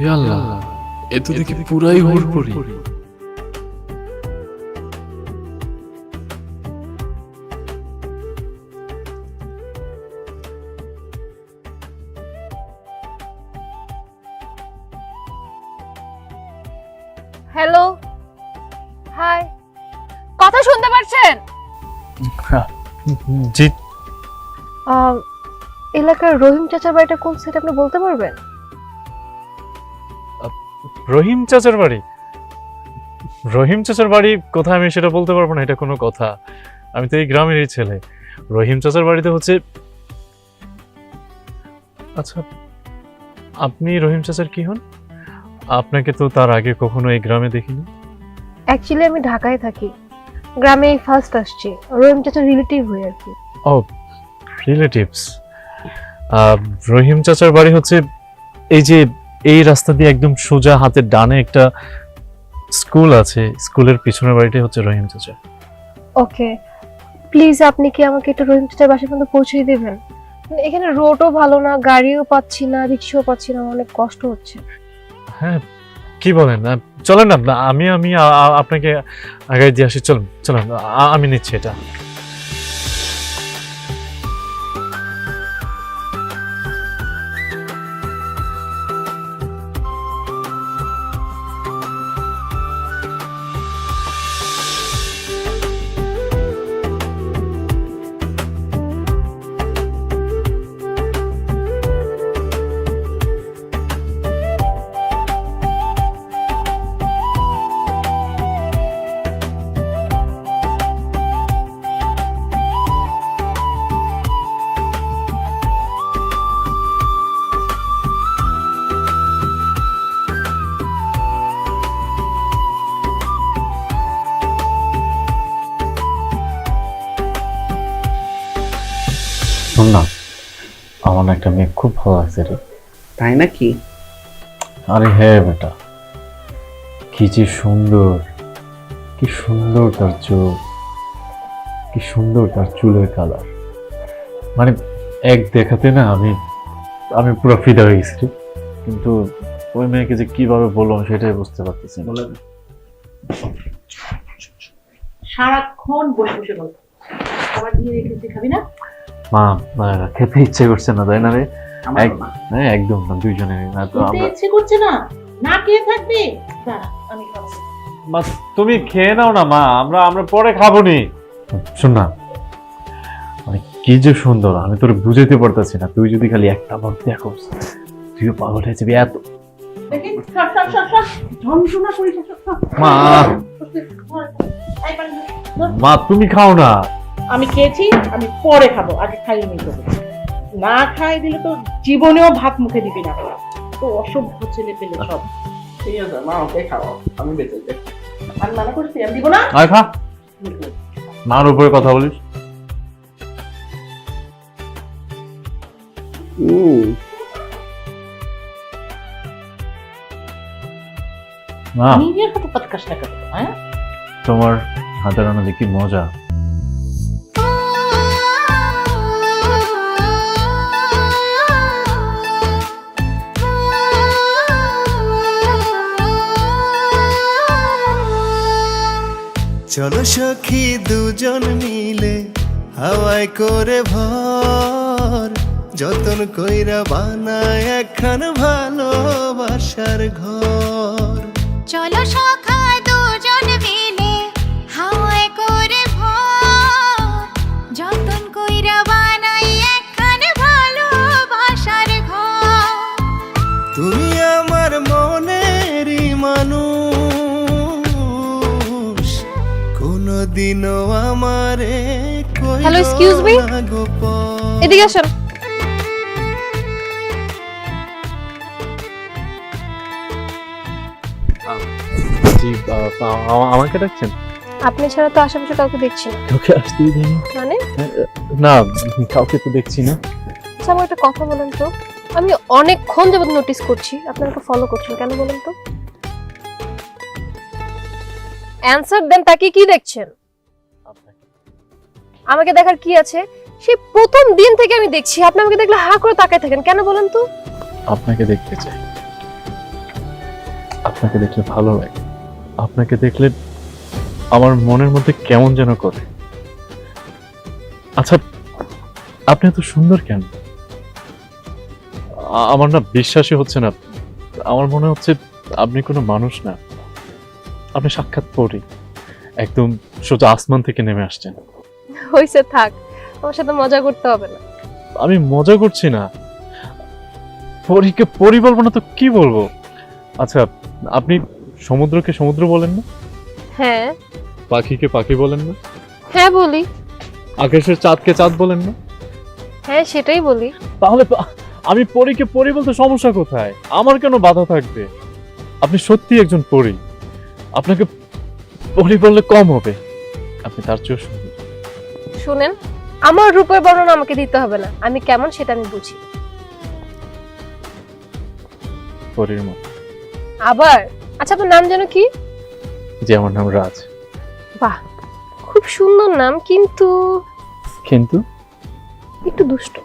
ইয়া আল্লাহ, এ তো দেখি পুরাই হুড়পড়ি। হ্যালো, হাই, কথা শুনতে পাচ্ছেন? জি। এলাকার রহিম চাচার বাড়িটা কোন সাইড আপনি বলতে পারবেন? রহিম চাচার বাড়ি? রহিম চাচার বাড়ি কোথায় আমি সেটা বলতে পারবো না, এটা কোনো কথা? আমি তো এই গ্রামেরই ছেলে। রহিম চাচার বাড়িতে হচ্ছে। আচ্ছা, আপনি রহিম চাচার কি হন? আপনাকে তো তার আগে কখনো এই গ্রামে দেখিনি। অ্যাকচুয়ালি আমি ঢাকায় থাকি, গ্রামে এই ফার্স্ট আসছি। রহিম চাচার রিলেটিভ হই আর কি। ও, রিলেটিভস। রহিম চাচার বাড়ি হচ্ছে এই যে এই রাস্তা দিয়ে একদম সোজা হাতের ডানে একটা স্কুল আছে, স্কুলের পিছনের বাড়িটাই হচ্ছে রহিম চাচা। ওকে, প্লিজ আপনি কি আমাকে একটু রহিম চাচার বাসা পর্যন্ত পৌঁছে দেবেন? এখানে রোডও ভালো না, গাড়িও পাচ্ছি না, রিক্সাও পাচ্ছি না, অনেক কষ্ট হচ্ছে। হ্যাঁ, কি বলেন? চলেন না, আমি আমি আপনাকে আগায় দিয়ে আসি। চলুন চলুন, আমি নিচ্ছি এটা। শোন না, আমার না একটা মেয়ে খুব ভালো লাগছে রে। তাই নাকি? আরে হ্যাঁ বেটা, কি যে সুন্দর, কি সুন্দর তার চোখ, কি সুন্দর তার চুলের কালার। মানে এক দেখাতে না আমি পুরো ফিদা হয়ে গেছি রে। কিন্তু ওই মেয়েকে যে কিভাবে বললাম সেটাই বুঝতে পারতেছি না। সারাক্ষণ বসে বসে গল্প। খাবার দিয়ে রেখেছি, খাবি না? মা, খেতে ইচ্ছে করছে না তাই না রে? আমারও না। হ্যাঁ একদম না, দুইজনে না তো খেতে আমরা। ইচ্ছে করছে না, না খেয়ে থাকবি? দাঁড়া, আমি খাবো। মা তুমি খেয়ে নাও না মা, আমরা পরে খাবো নি। শোন না, মানে কি যে সুন্দর, আমি তোর বুঝাইতে পারতেছি না। তুই যদি খালি একটা বার দেখোস, তুইও পাগল হয়ে যাবি এত। দেখি, সর সর সর সর, যন্ত্রণা করিস না, সর, সর। মা, এই পানি ধর। মা তুমি খাও না। আমি খেয়েছি, আমি পরে খাবো, আগে খাইয়ে নিই তোকে। না খাই দিলে তো জীবনেও ভাত মুখে দিবি না। তো অসভ্য ছেলে পেলে সব। ঠিক আছে মা, ওকে খাওয়া, আমি বেঁচে যাই। আমি মানা করেছি, আমি দিব না। আয় খা, মার উপরে কথা বলিস। মা, নিজের হাতে পাতকাস না কেন, হ্যাঁ? তোমার হাতে রান্না দেখি মজা। চলো সখী দুজন মিলে হাওয়ায় করে ভর, যতন কইরা বানায় একখান ভালোবাসার ঘর। চলো সখা দুজন মিলে হাওয়ায় করে ভর, যতন কইরা বানাই একখান ভালোবাসার ঘর। তুমি আমার মনেরই মানুষ, কোনদিনও আমারে Hello, excuse me? এদিকে আসেন। জি, আমাকে ডাকছেন? আপনি ছাড়া তো আশেপাশে কাউকে দেখছি না। কাউকে আসতেই দেয়নি? মানে না, কাউকে তো দেখছি না। আচ্ছা, আমার একটা কথা বলেন তো, আমি অনেকক্ষণ যাবত নোটিস করছি আপনি আমাকে ফলো করছেন কেন, বলেন তো? অ্যানসার দেন, তাকে কি দেখছেন? আমাকে দেখার কি আছে? সেই প্রথম দিন থেকে আমি দেখছি আপনি আমাকে দেখলে হা করে তাকায় থাকেন কেন, বলেন তো? আপনাকে দেখতে চাই। আপনাকে দেখলে ভালো লাগে, আপনাকে দেখলে আমার মনের মধ্যে কেমন যেন করে। আচ্ছা, আপনি এত সুন্দর কেন? আমার না বিশ্বাসই হচ্ছে না। আমার মনে হচ্ছে আপনি কোনো মানুষ না, আপনি সাক্ষাৎ পড়ি, একদম সোজা আসমান থেকে নেমে আসছেন। হইছে, থাক, আমার সাথে মজা করতে হবে না। আমি মজা করছি না, পরীকে পরি বলবো না তো কি বলবো? আচ্ছা, আপনি সমুদ্রকে সমুদ্র বলেন না, হ্যাঁ পাখিকে পাখি বলেন না, হ্যাঁ বলি, আকাশের চাঁদকে চাঁদ বলেন না, হ্যাঁ সেটাই বলি। তাহলে আমি পরীকে পরি বলতে সমস্যা কোথায়? আমার কেন বাধা থাকবে? আপনি সত্যি একজন পরী, আপনাকে পরি বললে কম হবে, আপনি তার চেয়েও সুন্দর। শুনেন, আমার রূপের বর্ণনা আমাকে দিতে হবে না, আমি কেমন সেটা আমি বুঝি। পরীর মতো। আবার? আচ্ছা, আপনার নাম যেন কি? যে আমার নাম রাজ। বাহ, খুব সুন্দর নাম, কিন্তু কিন্তু একটু দুষ্ট।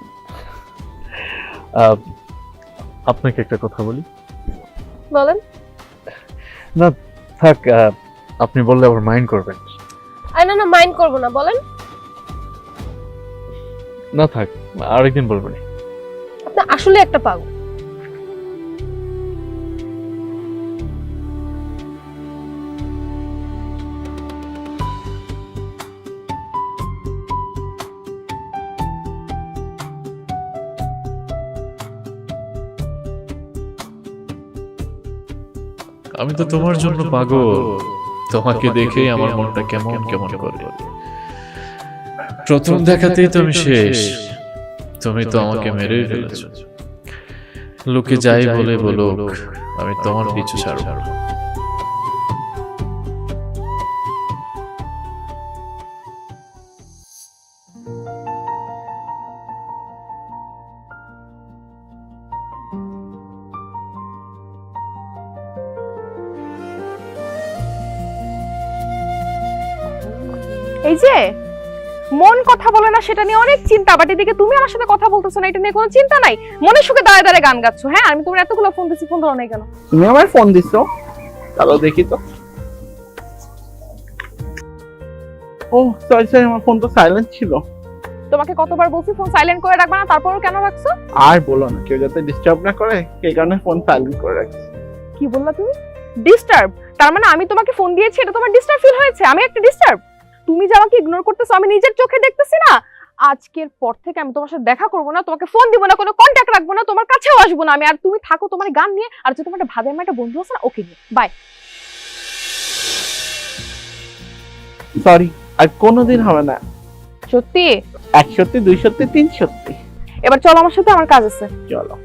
আপনাকে একটা কথা বলি। বলেন। না থাক, আপনি বললে আবার মাইন্ড করবেন। আরে না না, মাইন্ড করবো না, বলেন। না থাক, আরেকদিন বলবেন। আপনি আসলে একটা পাগল। আমি তো তোমার জন্য পাগল, তোমাকে দেখেই আমার মনটা কেমন কেমন করে। প্রথম দেখাতেই তো আমি শেষ, তুমি তো আমাকে মেরেই ফেলেছো। লোকে যাই বলে বলুক, আমি তোমার পিছু ছাড়ব না। এই যে মন কথা বলে না, সেটা নিয়ে অনেক চিন্তা, বাট এদিকে তুমি আমার সাথে কথা বলতেছো না, এটা নিয়ে কোনো চিন্তা নাই। মনের সুখে দাঁড়ায় দাঁড়ায় গান গাচ্ছো। হ্যাঁ, আমি তোমার এতগুলো ফোন দিচ্ছি, ফোন ধরো নাই কেন? তুমি আমার ফোন দিছো, চলো দেখি তো। ও সরি সরি, আমার ফোন তো সাইলেন্ট ছিল। তোমাকে কতবার বলছি ফোন সাইলেন্ট করে রাখবা না, তারপরও কেন রাখছো? আর বলো না, কেউ যাতে ডিস্টার্ব না করে সেই কারণে ফোন সাইলেন্ট করে রাখছি। কি বললা তুমি? ডিস্টার্ব? তার মানে আমি তোমাকে ফোন দিয়েছি, এটা তোমার ডিস্টার্ব ফিল হয়েছে? আমি একটা ডিস্টার্ব? তুমি যে আমাকে ইগনোর করতেছো, আমি নিজের চোখে দেখতেছি না। আজকের পর থেকে আমি তোমার সাথে দেখা করবো না, তোমাকে ফোন দিব না, কোনো কন্ট্যাক্ট রাখবো না, তোমার কাছেও আসবো না আমি। আর তুমি থাকো তোমার গান নিয়ে, আর যে তোমার একটা ভাবে আমার একটা বন্ধু আছে না, ওকে নিয়ে। বাই। সরি, আর কোনোদিন হবে না। সত্যি? 1 সত্যি, 2 সত্যি, 3 সত্যি। এবার চলো আমার সাথে, আমার কাজ আছে। চলো।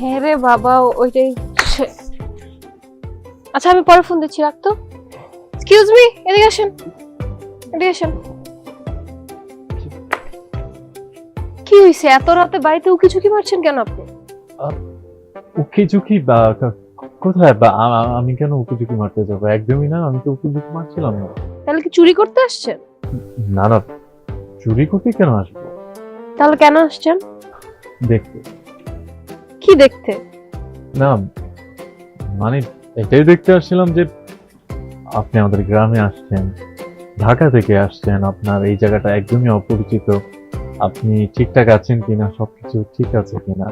হ্যাঁ রে বাবা, ওইটাই। আচ্ছা, আমি পরে ফোন দিচ্ছি, রাখতো। এক্সকিউজ মি, এদিকে আসেন, এদিকে আসেন। কি হইছে? এত রাতে বাড়িতে উকি ঝুঁকি মারছেন কেন আপনি? উকি ঝুঁকি কোথায়? আমি কেন উকি ঝুঁকি মারতে যাবো? একদমই না, আমি তো উকি ঝুঁকি মারছিলাম না। তাহলে কি চুরি করতে আসছেন? না না, চুরি করতে কেন আসবো? তাহলে কেন আসছেন? দেখতে। কি দেখতে? না মানে এটাই দেখতে আসছিলাম যে আপনি আমাদের গ্রামে আসছেন, ঢাকা থেকে আসছেন, আপনার এই জায়গাটা একদমই অপরিচিত, আপনি ঠিকঠাক আছেন কিনা, সবকিছু ঠিক আছে কিনা,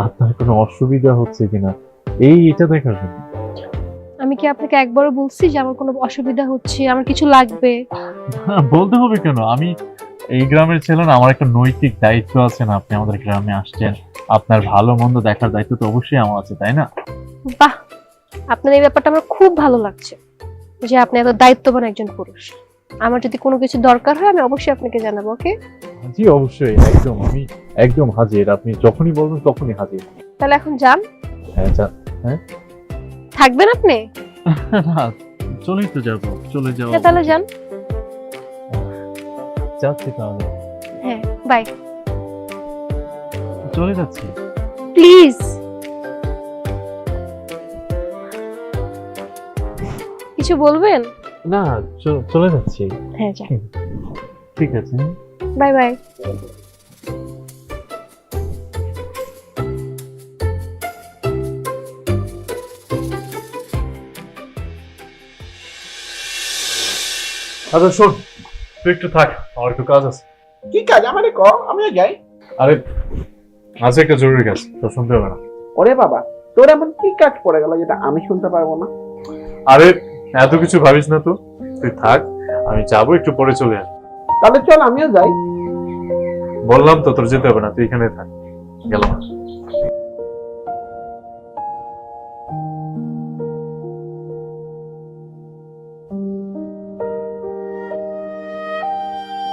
আপনার কোনো অসুবিধা হচ্ছে কিনা, এটা দেখার জন্য। আমি কি আপনাকে একবারও বলছি যে আমার কোনো অসুবিধা হচ্ছে, আমার কিছু লাগবে? বলতে হবে কেন? আমি এই গ্রামের ছেলে না, আমার একটা নৈতিক দায়িত্ব আছে না। আপনি আমাদের গ্রামে আসছেন, আপনার ভালো মন্দ দেখার দায়িত্ব তো অবশ্যই আমার আছে, তাই না? বাহ, আপনার এই ব্যাপারটা আমার খুব ভালো লাগছে যে আপনি এত দায়িত্ববান একজন পুরুষ। আমার যদি কোনো কিছু দরকার হয় আমি অবশ্যই আপনাকে জানাবো, ওকে? জি অবশ্যই, একদম, আমি একদম হাজির। আপনি যখনই বলবেন তখনই হাজির। তাহলে এখন যান। হ্যাঁ যা। হ্যাঁ থাকবেন আপনি? না, চলেই তো যাবো, চলে যাও। হ্যাঁ, তাহলে যান। যাচ্ছি তাহলে। হ্যাঁ, বাই। চলে যাচ্ছি। প্লিজ। কিছু বলবেন? না, চলে যাচ্ছি। হ্যাঁ যা। ঠিক আছে। Bye bye. আচ্ছা শোন, তুই একটু থাক, আমার একটু কাজ আছে। কি কাজ আমারে ক, আমিও যাই। আরে আজ একটা জরুরি কাজ, তো শুনতে হবে না। ওরে বাবা, তোর এমন কি কাজ পড়ে গেল যেটা আমি শুনতে পারবো না? আরে এত কিছু ভাবিস না তো, তুই থাক, আমি যাবো, একটু পরে চলে আসবো। তাহলে চল আমিও যাই। বললাম তো তোর যেতে হবে না, তুই এখানে থাক। গেলাম।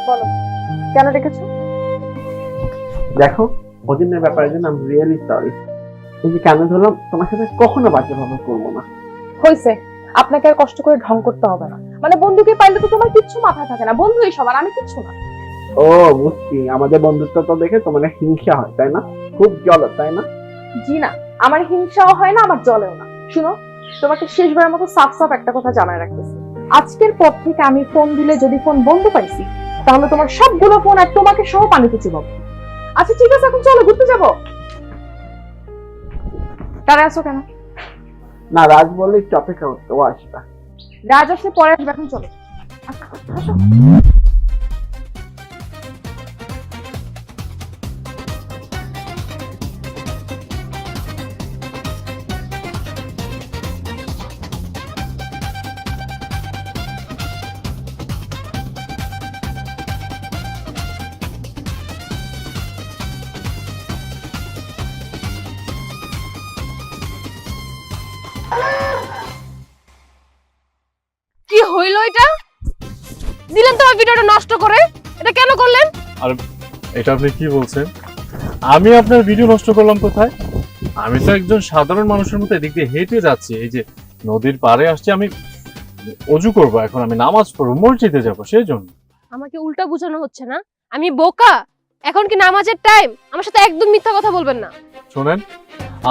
বলো কেন ডেকেছো? দেখো, ওদিনের ব্যাপারের জন্য আমি রিয়েলি সরি। এই যে কেন ধরলাম, তোমার সাথে কখনো বাজে ভাবে করবো না। হয়েছে, আপনাকে আর কষ্ট করে ঢং করতে হবে না। মানে বন্ধুকে পাইলে তো তোমার কিচ্ছু মাথায় থাকে না, বন্ধুই সবার, আমি কিচ্ছু না। ও বুঝছি, আমাদের বন্ধুত্ব তো দেখে তোমার হিংসা হয় তাই না? খুব জলদ তাই না? জি না, আমার হিংসাও হয় না, আমার জ্বলেও না। শুনো, তোমাকে শেষবারের মতো সাফ সাফ একটা কথা জানায় রাখতেছি। আজকের পর থেকে আমি ফোন দিলে যদি ফোন বন্ধ পাইছি, তাহলে তোমার সবগুলো ফোন আর তোমাকে সহ পানিতে চুবাবো। আচ্ছা ঠিক আছে, এখন চলো ঘুরতে যাবো। তারা আসো কেন? না, রাজ বললে একটু অপেক্ষা করতে, ও আসবে। রাজ আসলে পরে আসবে, এখন চলো। আসো। কি হইলো এটা? দিলেন তো আমার ভিডিওটা নষ্ট করে, এটা কেন করলেন? আর এটা আপনি কি বলছেন? আমি আপনার ভিডিও নষ্ট করলাম কোথায়? আমি তো একজন সাধারণ মানুষের মতো এদিক দিয়ে হেঁটে যাচ্ছি, এই যে নদীর পাড়ে আসছি, আমি অজু করব, এখন আমি নামাজ পড়বো, মসজিদে যাব, সেই জন্য। আমাকে উল্টা বোঝানো হচ্ছে না? আমি বোকা? এখন কি নামাজের টাইম? আমার সাথে একদম মিথ্যা কথা বলবেন না। শোনেন,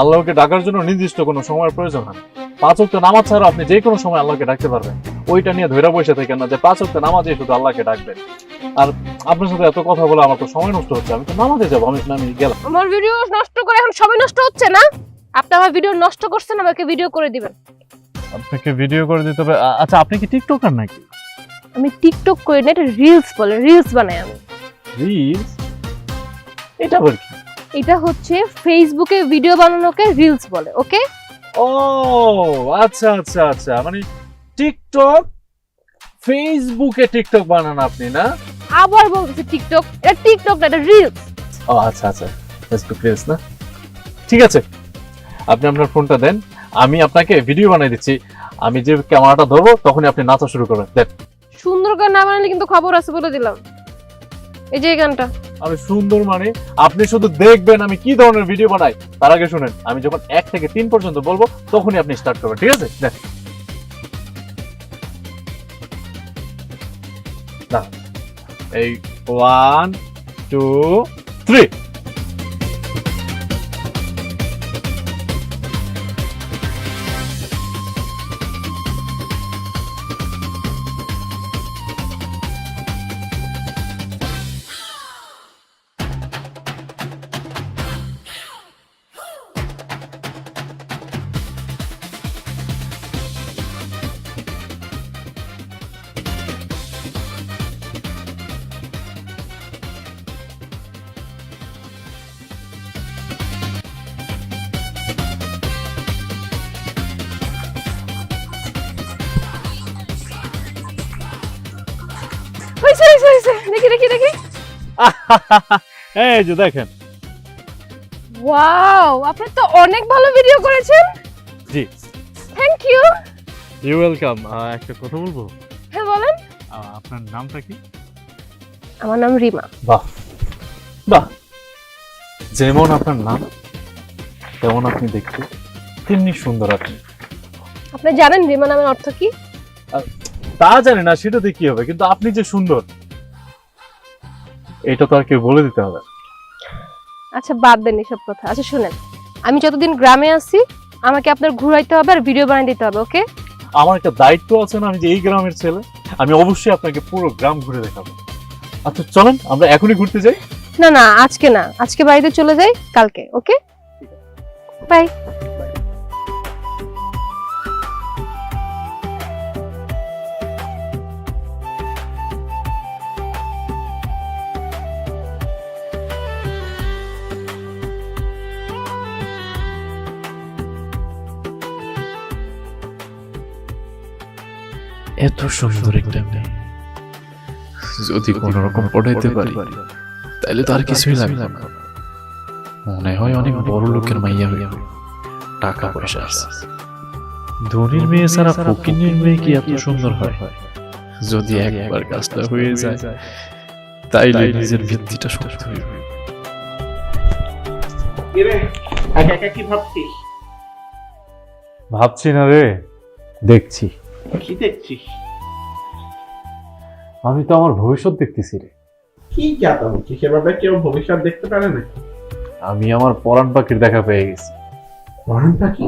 আল্লাহকে ডাকার জন্য নির্দিষ্ট কোনো সময়ের প্রয়োজন হয় না। 5 ওয়াক্ত নামাজ ছাড়া আপনি যে কোনো সময় আল্লাহকে ডাকতে পারবেন। ওইটা নিয়ে ধৈর্য বসে থাকেন না যে 5 ওয়াক্ত নামাজে শুধু আল্লাহকে ডাকবেন। আর আপনার সাথে এত কথা বলে আমার তো সময় নষ্ট হচ্ছে, আমি তো নামাজে যাবো, আমি গেলাম। আমার ভিডিও নষ্ট করে এখন সবাই নষ্ট হচ্ছে না? আপনি আমার ভিডিও নষ্ট করছেন, আমাকে ভিডিও করে দিবেন। আপনাকে ভিডিও করে দিতে হবে? আচ্ছা, আপনি কি টিকটকার নাকি? আমি টিকটক করি না, এটা রিলস বলে, রিলস বানাই আমি। রিলস? এটা আবার কি? এটা হচ্ছে ফেসবুকে ভিডিও বানানোকে রিলস বলে, ওকে? ও আচ্ছা আচ্ছা আচ্ছা, মানে টিকটক, ফেসবুকে টিকটক বানান আপনি না? আবার বলতেছে টিকটক, এটা টিকটক না, এটা রিলস। ও আচ্ছা আচ্ছা, ফেসবুক রিলস না? ঠিক আছে, আপনি আপনার ফোনটা দেন, আমি আপনাকে ভিডিও বানিয়ে দিচ্ছি। আমি যে ক্যামেরাটা ধরবো তখনই আপনি নাচা শুরু করবেন। দেন। সুন্দর গান না বানালে কিন্তু খবর আছে বলে দিলাম। এই যে এই গানটা। আমি সুন্দর মানে আপনি শুধু দেখবেন আমি কি ধরনের ভিডিও বানাই, তার আগে শুনেন, আমি যখন 1 থেকে 3 পর্যন্ত বলবো তখনই আপনি স্টার্ট করবেন, ঠিক আছে? দেন। না, এই 1 2 3। হইছে হইছে হইছে, দেখি দেখি দেখি। এই যে দেখেন। ওয়াও, আপনি তো অনেক ভালো ভিডিও করেছেন। জি, থ্যাংক ইউ। You welcome. একটা কথা বলবো? হ্যাঁ বলেন। আপনার নামটা কি? আমার নাম রিমা। বাহ বাহ, যেমন আপনার নাম তেমন আপনি দেখতে, তেমনি সুন্দর আপনি। আপনি জানেন রিমা নামের অর্থ কি? তা জানি না, সেটাতে কি হবে, কিন্তু আপনি যে সুন্দর এটা তো আর কেউ বলে দিতে হবে। আচ্ছা বাদ দেন এসব কথা। আচ্ছা শুনেন, আমি যতদিন গ্রামে আছি আমাকে আপনার ঘুরাইতে হবে আর ভিডিও বানিয়ে দিতে হবে, ওকে? আমার একটা দায়িত্ব আছে না, আমি যে এই গ্রামের ছেলে, আমি অবশ্যই আপনাকে পুরো গ্রাম ঘুরে দেখাবো। আচ্ছা চলেন আমরা এখনই ঘুরতে যাই। না না, আজকে না, আজকে বাড়িতে চলে যাই, কালকে। ওকে, বাই। এত সুন্দর একটা মেয়ে যদি কোনো রকম পড়াইতে পারি তাহলে তো আর কিছুই লাগবে না। মনে হয় অনেক বড় লোকের মাইয়া হইয়া, টাকা পয়সা আছে। ধনীর মেয়ে ছাড়া ফকিনের মেয়ে কি এত সুন্দর হয়? যদি একবার কাজটা হয়ে যায় তাইলে নিজের ভিত্তিটা শক্ত হইবে। একা একা কি ভাবছিস? ভাবছি না রে, দেখছি। কি দেখছিস? আমি তো আমার ভবিষ্যৎ দেখতেছি রে। কি জাতা হচ্ছিস? সেভাবে কেউ ভবিষ্যৎ দেখতে পারে না। আমি আমার পরাণ পাখির দেখা পেয়ে গেছি। পরানটা কি?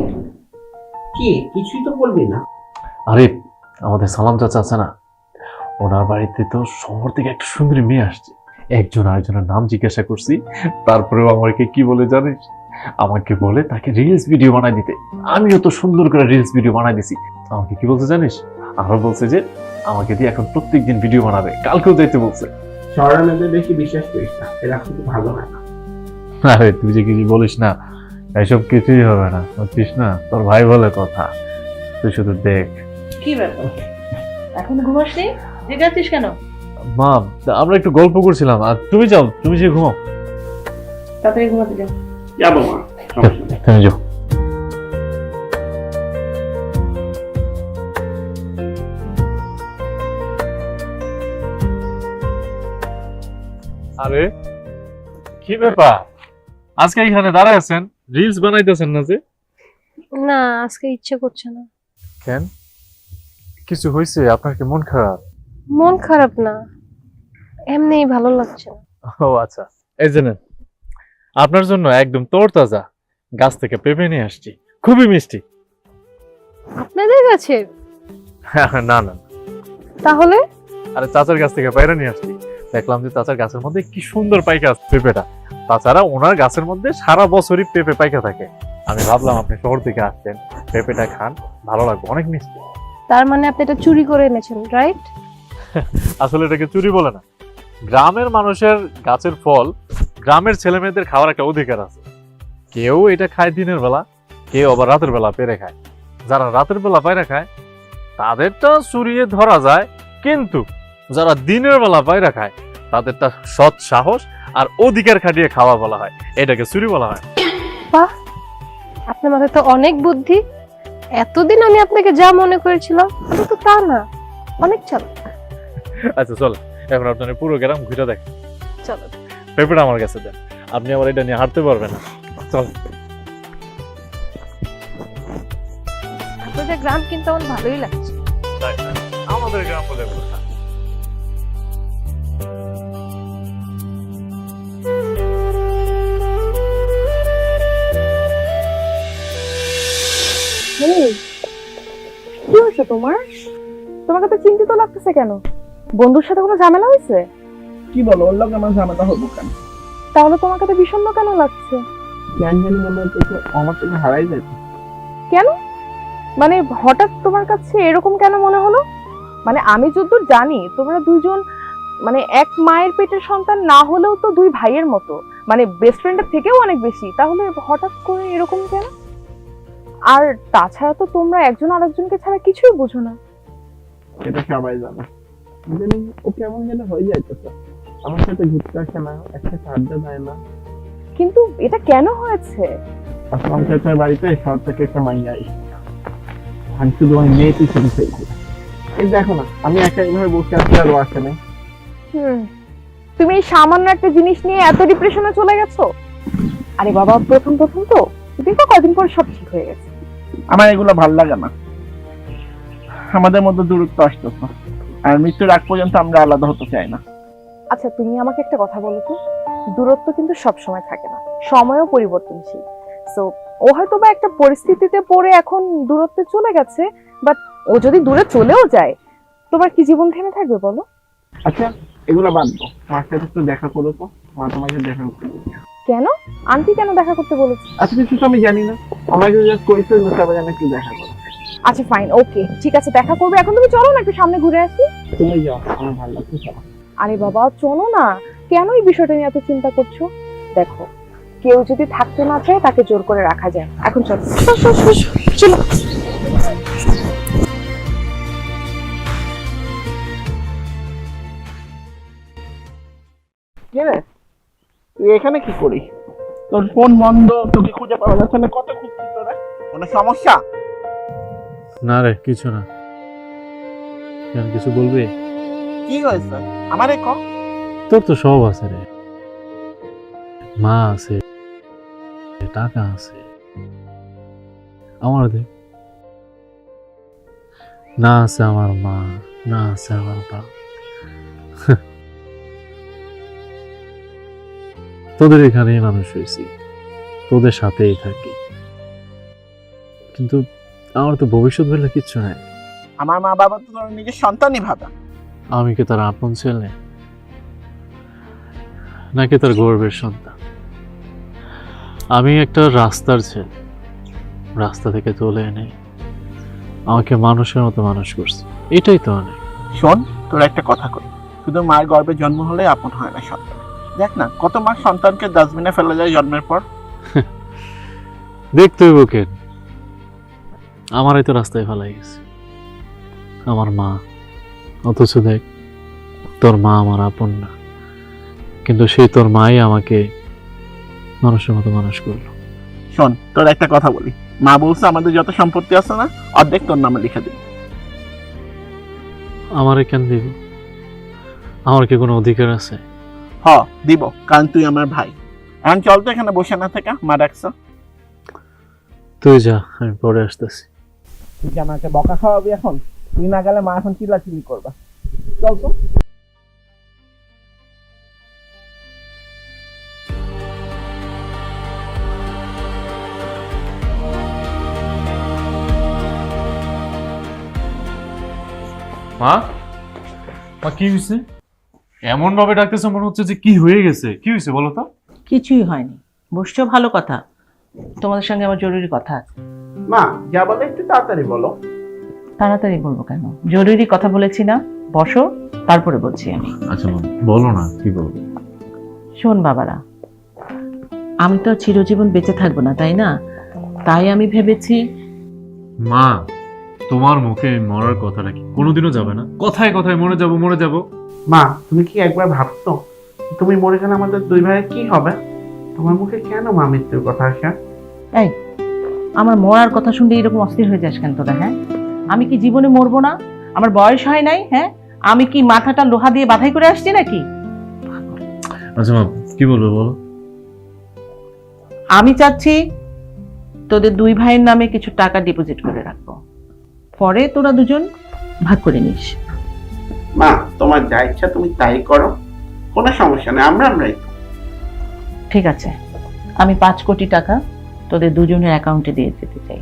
কি কিছুই তো বলবি না। আরে আমাদের সালাম চাচা আছে না, ওনার বাড়িতে তো শহর থেকে একটা সুন্দরী মেয়ে আসছে। একজন আরেকজনের নাম জিজ্ঞাসা করছি, তারপরেও আমাকে কি বলে জানিস? আমাকে বলে তাকে রিলস ভিডিও বানাই দিতে। আমিও তো সুন্দর করে রিলস ভিডিও বানাই দিছি। আমাকে কি বলছে জানিস? আরো বলছে যে আমাকে দিয়ে এখন প্রত্যেকদিন ভিডিও বানাবে, কালকেও যাইতে বলছে। শহরের মধ্যে বেশি বিশ্বাস করিস না, এরা কিন্তু ভালো হয় না। আরে তুই যে কিছু বলিস না, এসব কিছুই হবে না, বুঝছিস না? তোর ভাই বলে কথা, তুই শুধু দেখ। কি ব্যাপার, এখন ঘুমাসনি? জেগে আছিস কেন? মা, আমরা একটু গল্প করছিলাম, আর তুমি যাও, তুমি যে ঘুমাও। তাড়াতাড়ি ঘুমাতে যাও। যাবো মা, সমস্যা নেই। তুমি যাও। আরে কি ব্যাপার, আজকে এখানে দাঁড়ায় আছেন, রিলস বানাইতেছেন না যে? না, আজকে ইচ্ছে করছে না। কেন, কিছু হয়েছে? আপনার কি মন খারাপ? মন খারাপ না, এমনিই ভালো লাগছে না। ও আচ্ছা, এই যে নেন, আপনার জন্য একদম তরতাজা গাছ থেকে পেঁপে নিয়ে আসছি, খুবই মিষ্টি। আপনাদের কাছে? না না না, তাহলে? আরে চাচার গাছ থেকে পায়রা নিয়ে আসছি। দেখলাম যে চাচার গাছের মধ্যে কি সুন্দর পাইকা আছে পেঁপেটা। তাছাড়া ওনার গাছের মধ্যে সারা বছরই পেঁপে পাইকা থাকে। আমি ভাবলাম আপনি শহর থেকে আসছেন, পেঁপেটা খান, ভালো লাগবে, অনেক মিষ্টি। তার মানে আপনি এটা চুরি করে এনেছেন, রাইট? আসলে এটাকে চুরি বলে না, গ্রামের মানুষের গাছের ফল গ্রামের ছেলে মেয়েদের খাওয়ার একটা অধিকার আছে। কেউ এটা খায় দিনের বেলা, কেউ আবার রাতের বেলা পেরে খায়। যারা রাতের বেলা পায়রা খায় তাদেরটা চুরিয়ে ধরা যায়, কিন্তু যারা দিনের বেলা পায়রা খায় তাদেরটা সৎ সাহস আর অধিকার খাটিয়ে খাওয়া বলা হয়, এটাকে চুরি বলা হয়। বাহ, আপনার মাথায় তো অনেক বুদ্ধি। এতদিন আমি আপনাকে যা মনে করেছিলাম আমি তো তা না, অনেক চালাক। আচ্ছা চলো, এখন আপনার পুরো গ্রাম ঘুরে দেখ। চলো। পেঁপেটা আমার কাছে দেন, আপনি আবার এটা নিয়ে হাঁটতে পারবেন না। চল। আপনাদের গ্রাম কিন্তু আমার ভালোই লাগছে। আমাদের গ্রাম বলে কথা। কি হয়েছে তোমার? তোমাকে তো চিন্তিত লাগতেছে কেন? বন্ধুর সাথে কোনো ঝামেলা হয়েছে? কি বলো, ওর লোক আমার ঝামেলা হবো কেন? তাহলে তোমাকে তো বিষণ্ণ কেন লাগছে? কেন জানি মনে হচ্ছে আমার থেকে হারাই যাবে। কেন, মানে হঠাৎ তোমার কাছে এরকম কেন মনে হলো? মানে আমি যতদূর জানি তোমরা দুইজন মানে এক মায়ের পেটের সন্তান না হলেও তো দুই ভাইয়ের মতো, মানে বেস্ট ফ্রেন্ডের থেকেও অনেক বেশি। তাহলে হঠাৎ করে এরকম কেন? আর তাছাড়া তো তোমরা একজন আরেকজনকে ছাড়া কিছুই বুঝো না। এটা সবাই জানে, ও কেমন যেন হয়ে যাইতেছে, আমার সাথে ঘুরতে আসে না, একসাথে আড্ডা দেয় না। কিন্তু এটা কেন হয়েছে? আসলাম চাচার বাড়িতে শহর থেকে একটা মাইয়া আসে, আমি শুধু ওই মেয়ে পিছনে ফেলছি। এই দেখো না, আমি একা এইভাবে বসে আছি আর ও আসে না। তুমি এই সামান্য একটা জিনিস নিয়ে এত ডিপ্রেশনে চলে গেছো? আরে বাবা, প্রথম প্রথম তো দেখো, কদিন পর সব ঠিক হয়ে গেছে। আমার এগুলো ভাল লাগে না, আমাদের মধ্যে দূরত্ব আসতেছে, আর মৃত্যুর আগ পর্যন্ত আমরা আলাদা হতে চাই না। আচ্ছা তুমি আমাকে একটা কথা বলো তো, দূরত্ব কিন্তু সব সময় থাকে না, সময়ও পরিবর্তনশীল। সো ও হয়তো বা একটা পরিস্থিতিতে পড়ে এখন দূরত্বে চলে গেছে, বাট ও যদি দূরে চলেও যায় তোমার কি জীবন থেমে থাকবে বলো? আচ্ছা এগুলো বাদ দাও, আমার সাথে একটু দেখা করো তো, আমার তোমার সাথে দেখা করতে বলছে। কেন? আন্টি কেন দেখা করতে বলেছে? আচ্ছা কিছু তো আমি জানি না, আমাকে জাস্ট কইছে যে সবাই যেন একটু দেখা করো। আচ্ছা ফাইন, ওকে ঠিক আছে, দেখা করবে। এখন তুমি চলো না একটু সামনে ঘুরে আসি। তুমি যাও, আমার ভালো লাগছে। চলো। আরে বাবা চলো না, কেন এই বিষয়টা নিয়ে এত চিন্তা করছো? দেখো, কেউ যদি থাকতে না চায় তাকে জোর করে রাখা যায়। এখন চলো চলো। কে রে, তুই এখানে কি করিস? তোর ফোন বন্ধ, তোকে খুঁজে পাওয়া যাচ্ছে না, কত খুঁজছি তোরা। কোনো সমস্যা? না রে, কিছু না। কেন, কিছু বলবি? কি হয়েছে আমারে ক। তোর তো সব আছে রে, মা আছে, টাকা আছে, আমার দেখ না আছে আমার মা, না আছে আমার বাপ। তোদের এখানেই মানুষ হয়েছি, তোদের সাথেই থাকি, কিন্তু আমার তো ভবিষ্যৎ বলে কিচ্ছু নাই। আমার মা বাবা তো তোর নিজের সন্তানই ভাবে। আমি কি তার আপন ছেলে, নাকি তার গর্বের সন্তান? আমি একটা রাস্তার ছেলে, রাস্তা থেকে তুলে এনে আমাকে মানুষের মতো মানুষ করছে, এটাই তো অনেক। শোন, তোর একটা কথা কই, শুধু মায়ের গর্ভে জন্ম হলে আপন হয় না সন্তান। দেখ না, কত মা সন্তানকে ডাস্টবিনে ফেলে যায় জন্মের পর। দেখতে হইব কেন, আমারই তো রাস্তায় ফেলাই গেছে আমার মা। অথচ দেখ, তোর মা আমার আপন না, কিন্তু সেই তোর মাই আমাকে মানুষের মতো মানুষ করলো। শোন, তোর একটা কথা বলি, মা বলছে আমাদের যত সম্পত্তি আছে না, অর্ধেক তোর নামে লিখে দিবি। আমারে কেন দিব? আমার কি কোনো অধিকার আছে? হ দিব, কারণ তুই আমার ভাই। এখন চল তো, এখানে বসে না থাকা, মা ডাকছো। তুই যা, আমি পরে আসতেছি। তুই কি আমাকে বকা খাওয়াবি এখন? তুই না গেলে মা এখন চিল্লাচিল্লি করবা। চল তো। মা, মা কি হয়েছে? এমন ভাবে ডাকতেছে মনে হচ্ছে যে কি হয়ে গেছে। কি হয়েছে বলো তো? কিছুই হয়নি, বসছো, ভালো কথা। তোমাদের সঙ্গে আমার জরুরি কথা আছে। মা যা বলে একটু তাড়াতাড়ি বলো। তাড়াতাড়ি বলবো কেন, জরুরি কথা বলেছি না? বসো, তারপরে বলছি আমি। আচ্ছা মা, বলো না, কি বলবো? শোন বাবারা, আমি তো আর চিরজীবন বেঁচে থাকবো না, তাই না? তাই আমি ভেবেছি। মা, তোমার মুখে মরার কথাটা কি কোনোদিনও যাবে না? কথায় কথায় মরে যাব মরে যাব। মা তুমি কি একবার ভাবছো তুমি মরে গেলে আমাদের দুই ভাইয়ের কি হবে? তোমার মুখে কেন মা মৃত্যুর কথা আসে? এই, আমার মরার কথা শুনলে এরকম অস্থির হয়ে যাস কেন তোরা? হ্যাঁ, আমি কি জীবনে মরবো না? আমার বয়স হয় নাই? হ্যাঁ, আমি কি মাথাটা লোহা দিয়ে বাঁধাই করে আসছি নাকি? আচ্ছা মা, কি বলবো বলো? আমি চাচ্ছি তোদের দুই ভাইয়ের নামে কিছু টাকা ডিপোজিট করে রাখবো, পরে তোরা দুজন ভাগ করে নিস। মা তোমার যা ইচ্ছা তুমি তাই করো, কোনো সমস্যা নেই, আমরাই। ঠিক আছে, আমি 5 কোটি টাকা তোদের দুজনের অ্যাকাউন্টে দিয়ে দিতে চাই।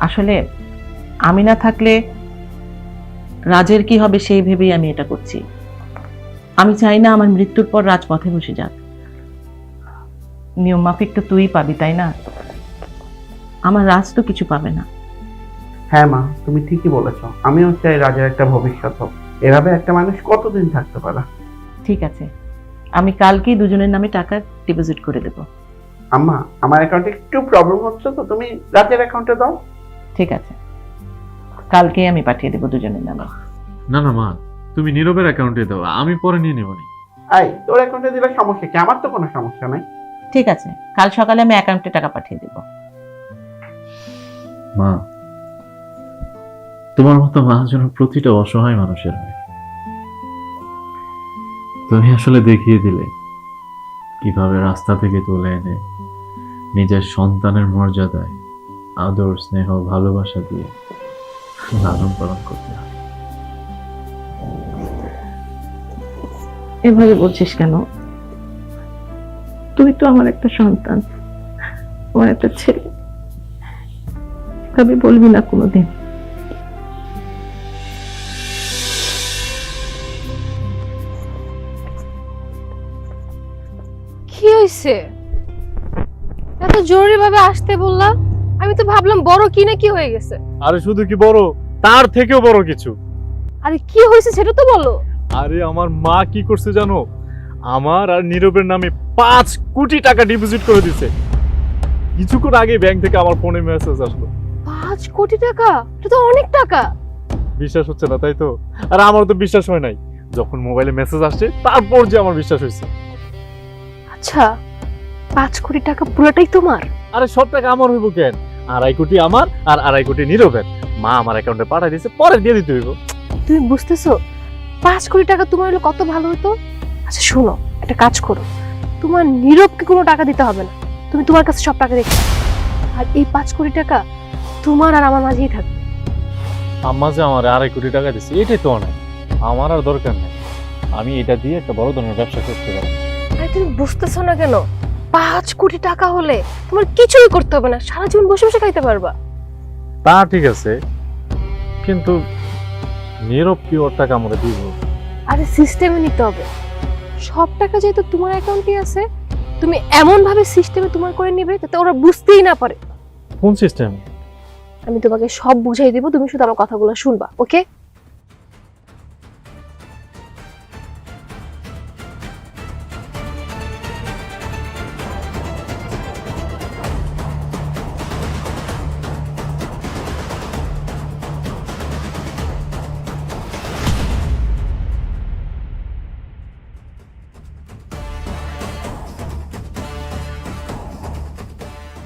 আসলে আমি না থাকলে রাজের কি হবে সেই ভেবেই আমি এটা করছি। আমি চাই না আমার মৃত্যুর পর রাজ পথে বসে যাক। নিয়ম মাফিক তো তুই পাবি, তাই না? আমার রাজ তো কিছু পাবে না। হ্যাঁ মা, তুমি ঠিকই বলেছো, আমিও চাই রাজার একটা ভবিষ্যৎ হোক। এভাবে একটা মানুষ কতদিন থাকতে পারে? ঠিক আছে, আমি কালকেই দুজনের নামে টাকা ডিপোজিট করে দেব। আম্মা আমার অ্যাকাউন্টে একটু প্রবলেম হচ্ছে, তো তুমি রাজের অ্যাকাউন্টে দাও। ঠিক আছে, কালকেই আমি পাঠিয়ে দেব দুজনের নামে। না না মা, তুমি নীরবের অ্যাকাউন্টে দাও, আমি পরে নিয়ে নেব নি। আই তোর অ্যাকাউন্টে দিলে সমস্যা কি? আমার তো কোনো সমস্যা নাই। ঠিক আছে, কাল সকালে আমি অ্যাকাউন্টে টাকা পাঠিয়ে দেব। মা, তোমার মতো মা যেন প্রতিটা অসহায় মানুষের হয়। তুমি আসলে দেখিয়ে দিলে কিভাবে রাস্তা থেকে তুলে এনে নিজের সন্তানের মর্যাদায় আদর, স্নেহ, ভালোবাসা দিয়ে লালন পালন করতে হয়। এভাবে বলছিস কেন? তুই তো আমার একটা সন্তান, আমার একটা ছেলে। তবে বলবি না কোনোদিন। হয়েছে? এত জরুরি ভাবে আসতে বললা, আমি তো ভাবলাম বড় কি না কি হয়ে গেছে। আরে শুধু কি বড়, তার থেকেও বড় কিছু। আরে কি হয়েছে সেটা তো বলো। আরে আমার মা কি করছে জানো? আমার আর নীরবের নামে 5 কোটি টাকা ডিপোজিট করে দিছে। কিছুক্ষণ আগে ব্যাংক থেকে আমার ফোনে মেসেজ আসলো। 5 কোটি টাকা? এটা তো অনেক টাকা। বিশ্বাস হচ্ছে না তাই তো? আর আমার তো বিশ্বাস হয় নাই, যখন মোবাইলে মেসেজ আসছে তারপর যে আমার বিশ্বাস হয়েছে। আচ্ছা, 5 কোটি টাকা পুরোটাই তোমার? আরে সব টাকা আমার হইব কেন? 2.5 কোটি আমার আর 2.5 কোটি নীরবের। মা আমার অ্যাকাউন্টে পাঠিয়ে দিয়েছে, পরে দিয়ে দিতে হইব। তুমি বুঝতেছো 5 কোটি টাকা তোমার হলে কত ভালো হতো? আচ্ছা শোনো, একটা কাজ করো, তোমার নীরবকে কোনো টাকা দিতে হবে না, তুমি তোমার কাছে সব টাকা রেখে দাও। আর এই 5 কোটি টাকা তোমার আর আমার মাঝেই থাকবে। আম্মা যে আমার 2.5 কোটি টাকা দিচ্ছে, এটাই তো অনেক। আমার আর দরকার নেই, আমি এটা দিয়ে একটা বড় ধরনের ব্যবসা করতে পারবো। আরে তুমি বুঝতেছো না কেন? 5 কোটি টাকা হলে তোমার কিছুই করতে হবে না, সারা জীবন বসে বসে খাইতে পারবা। তা ঠিক আছে, কিন্তু নীরব কি ওর টাকা আমরা দিব? আরে সিস্টেমে নিতে হবে, সব টাকা যেহেতু তোমার অ্যাকাউন্টে আছে, তুমি এমন ভাবে সিস্টেমে তোমার করে নিবে যাতে ওরা বুঝতেই না পারে। কোন সিস্টেম? আমি তোমাকে সব বুঝাই দিব, তুমি শুধু আমার কথাগুলো শুনবা, ওকে?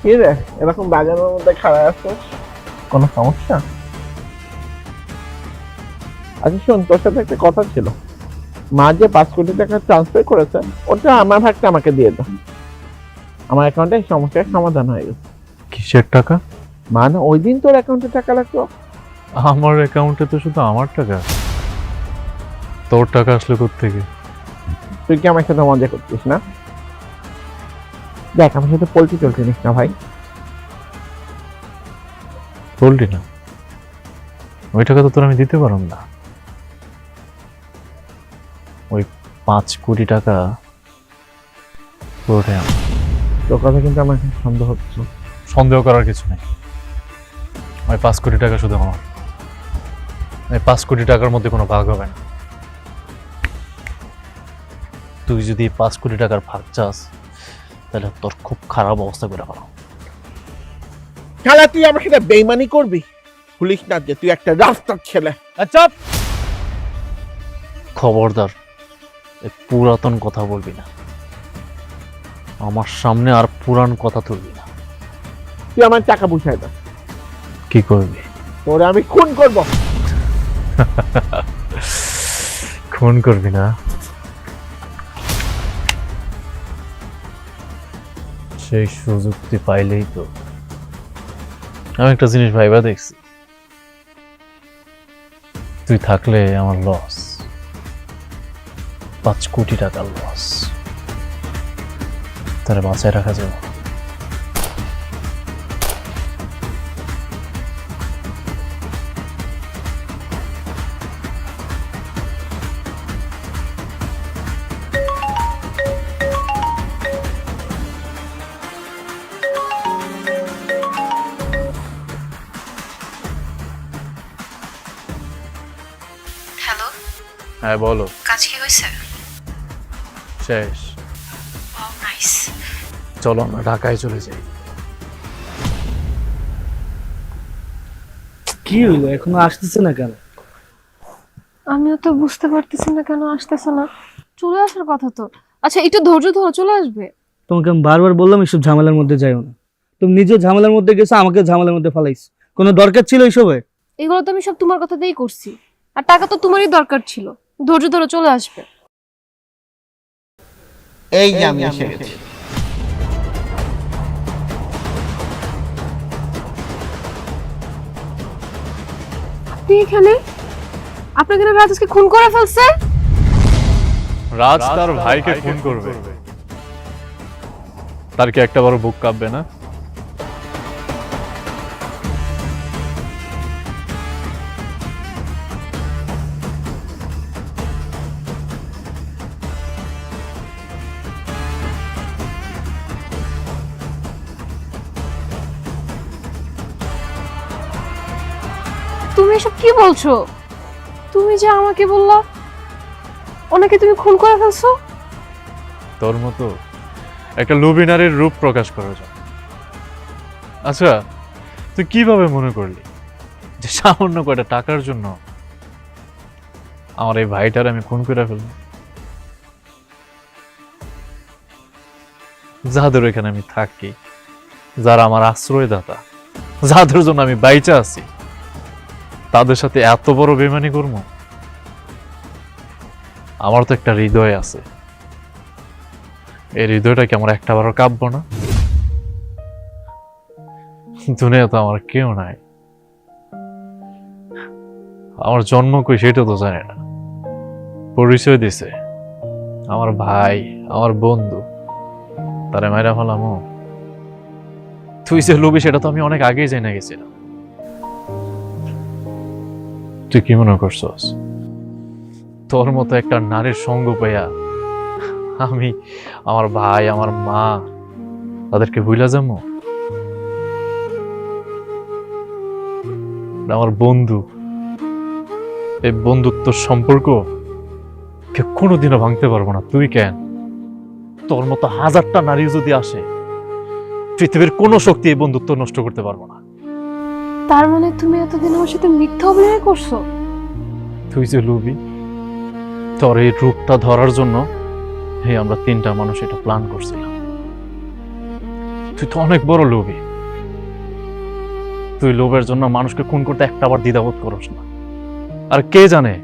কি রে এরকম বাগানের মধ্যে খাড়া আছো, কোনো সমস্যা? আচ্ছা শোন, তোর সাথে একটা কথা ছিল। মা যে 5 কোটি টাকা ট্রান্সফার করেছে, ওটা আমার ভাগটা আমাকে দিয়ে দাও। আমার অ্যাকাউন্টে সমস্যার সমাধান হয়ে গেছে। কিসের টাকা? মানে ওই দিন তোর অ্যাকাউন্টে টাকা লাগতো। আমার অ্যাকাউন্টে তো শুধু আমার টাকা, তোর টাকা আসলো কোত্থেকে? তুই কি আমার সাথে মজা করছিস না? দেখ, আমার সাথে পোল্ট্রি চলতে নিস না ভাই। বললি না, ওই টাকা তো তোর আমি দিতে পারলাম না। ওই 5 কোটি টাকা পুরোটাই আমার। তোর কথা কিন্তু আমার এখন সন্দেহ হচ্ছে। সন্দেহ করার কিছু নেই, ওই 5 কোটি টাকা শুধু আমার। এই 5 কোটি টাকার মধ্যে কোনো ভাগ হবে না। তুই যদি 5 কোটি টাকার ভাগ চাস, তাহলে তোর খুব খারাপ অবস্থা করে ফেলো। শালা তুই আমার সাথে বেইমানি করবি? ভুলিস না যে তুই একটা রাস্তার ছেলে। চুপ! খবরদার এই পুরাতন কথা বলবি না, আমার সামনে আর পুরান কথা তুলবি না। তুই আমার টাকা বুঝাই না। কি করবি? তোরে আমি খুন করব। খুন করবি না? সেই সুযোগ তুই পাইলেই তো। আমি একটা জিনিস ভাইবা দেখছি, তুই থাকলে আমার লস, 5 কোটি টাকার লস। তারা বাঁচায় রাখা যাবে। হ্যালো, হ্যাঁ বলো। কাজ কি হয়েছে? শেষ। Wow, nice. চলো আমরা ঢাকায় চলে যাই। কি হইলো, এখনো আসতেছে না কেন? আমিও তো বুঝতে পারতেছি না কেন আসতেছে না। চলে আসার কথা তো। আচ্ছা একটু ধৈর্য ধরো, চলে আসবে। তোমাকে আমি বারবার বললাম এসব ঝামেলার মধ্যে যাইও না। তুমি নিজে ঝামেলার মধ্যে গেছো, আমাকে ঝামেলার মধ্যে ফালাইছো। কোনো দরকার ছিল এইসবে? এগুলো তো আমি সব তোমার কথাতেই করছি, আর টাকা তো তোমারই দরকার ছিল। ধৈর্য ধরো, চলে আসবে। এই যে আমি এসে গেছি। আপনি এখানে? আপনাকে রাজ আজকে খুন করে ফেলছে? রাজ তার ভাইকে খুন করবে, তার কি একটা বড় বুক কাঁপবে না? তুমি এসব কি বলছো? তুমি যে আমাকে বললা ওনাকে তুমি খুন করে ফেলছো। তোর মতো একটা লোভী নারীর রূপ প্রকাশ করা যায়। আচ্ছা, তুই কিভাবে মনে করলি যে সামান্য কয়টা টাকার জন্য আমার এই ভাইটার আমি খুন করে ফেলবো? যাদের এখানে আমি থাকি, যারা আমার আশ্রয়দাতা, যাদের জন্য আমি বাইচা আছি, তাদের সাথে এত বড় বেমানি করবো? আমার তো একটা হৃদয় আছে, এই হৃদয়টা কি আমার একটা বারও কাঁপবো না? দুনিয়া তো আমার কেউ নাই, আমার জন্ম কই সেটা তো জানে না, পরিচয় দিছে আমার ভাই, আমার বন্ধু, তারে মাইরা ফেলামো? তুই যে লোভী সেটা তো আমি অনেক আগেই জেনে গেছিলাম। তুই কি মনে করছস তোর মতো একটা নারীর সঙ্গ পাইয়া আমি আমার ভাই, আমার মা, তাদেরকে ভুলা যাবো? আমার বন্ধু, এই বন্ধুত্বর সম্পর্ক কেউ কোনোদিনও ভাঙতে পারবো না। তুই কেন? তোর মতো হাজারটা নারী যদি আসে, পৃথিবীর কোনো শক্তি এই বন্ধুত্ব নষ্ট করতে পারবো না। তার মানে তুমি এতদিন আমার সাথে মিথ্যা অভিনয় করছো? তুই যে লোভী, তোর এই রূপটা ধরার জন্য আমরা তিনটা মানুষ এটা প্ল্যান করছিলাম। তুই তো অনেক বড় লোভী। তুই লোভের জন্য মানুষকে খুন করতে একটাবার দ্বিধাবোধ করিস না। আর কে জানে,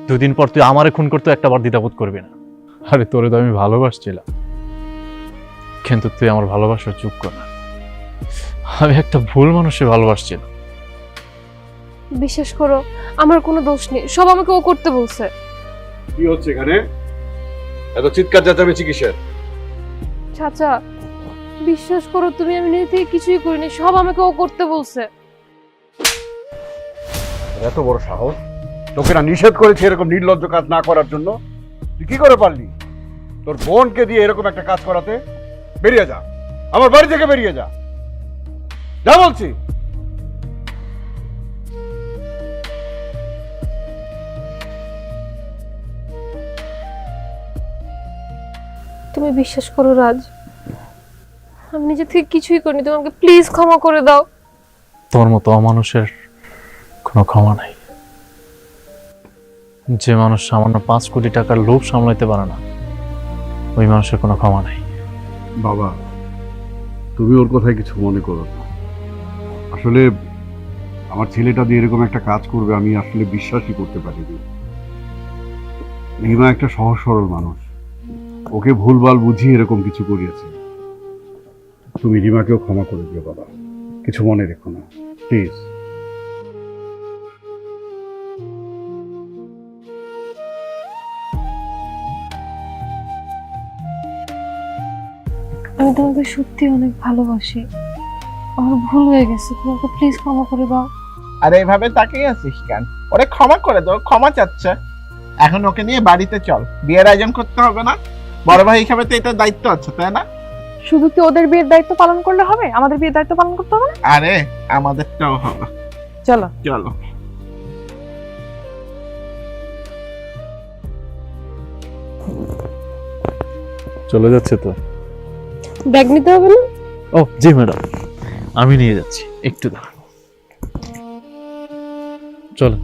2 দিন পর তুই আমারে খুন করতে একটাবার দ্বিধাবোধ করবি না। আরে তোরে তো আমি ভালোবাসছিলাম, কিন্তু তুই আমার ভালোবাসার যোগ্য না। আমি একটা ভুল মানুষে ভালোবাসছিলাম। বিশ্বাস করো, আমার কোনো দোষ নেই, সব আমাকে ও করতে বলছে। কি হচ্ছে এখানে? এত চিৎকার চেঁচামেচি কিসের? চাচা বিশ্বাস করো, তুমি আমি নিজে থেকে কিছুই করিনি, সব আমাকে ও করতে বলছে। এত বড় সাহস! তোকে না নিষেধ করেছে এরকম নির্লজ্জ কাজ না করার জন্য? তুই কি করে পারলি তোর বোনকে দিয়ে এরকম একটা কাজ করাতে? বেরিয়ে যা, আমার বাড়ি থেকে বেরিয়ে যা, যা বলছি। তুমি বিশ্বাস করো রাজ, আমি নিজে থেকে কিছুই করিনি, তুমি আমাকে প্লিজ ক্ষমা করে দাও। তোর মতো অমানুষের কোনো ক্ষমা নাই। যে মানুষ সামান্য 5 কোটি টাকার লোভ সামলাইতে পারে না, ওই মানুষের কোনো ক্ষমা নাই। বাবা, তুমি ওর কথায় কিছু মনে করো না। আসলে আমার ছেলেটা দিয়ে এরকম একটা কাজ করবে আমি আসলে বিশ্বাসই করতে পারিনি। রিমা একটা সহজ সরল মানুষ, ওকে ভুলভাল বুঝিয়ে এরকম কিছু করিয়েছে। তুমি রিমাকেও ক্ষমা করে দিও বাবা, কিছু মনে রেখো না প্লিজ। আমি তোমাকে সত্যি অনেক ভালোবাসি, আমার ভুল হয়ে গেছে, তোমাকে প্লিজ ক্ষমা করে দাও। আরে এইভাবে তাকিয়ে আছিস কেন? ওরে ক্ষমা করে দাও, ক্ষমা চাচ্ছে। এখন ওকে নিয়ে বাড়িতে চল, বিয়ের আয়োজন করতে হবে না? বড় ভাই হিসাবে তো এটা দায়িত্ব আছে, তাই না? শুধু কি ওদের বিয়ের দায়িত্ব পালন করলে হবে? আমাদের বিয়ের দায়িত্ব পালন করতে হবে না? আরে আমাদেরটাও হবে। চলো চলো। চলে যাচ্ছে তো? ব্যাগ নিতে হবে না? ও জি ম্যাডাম, আমি নিয়ে যাচ্ছি, একটু দাঁড়ান। চলো।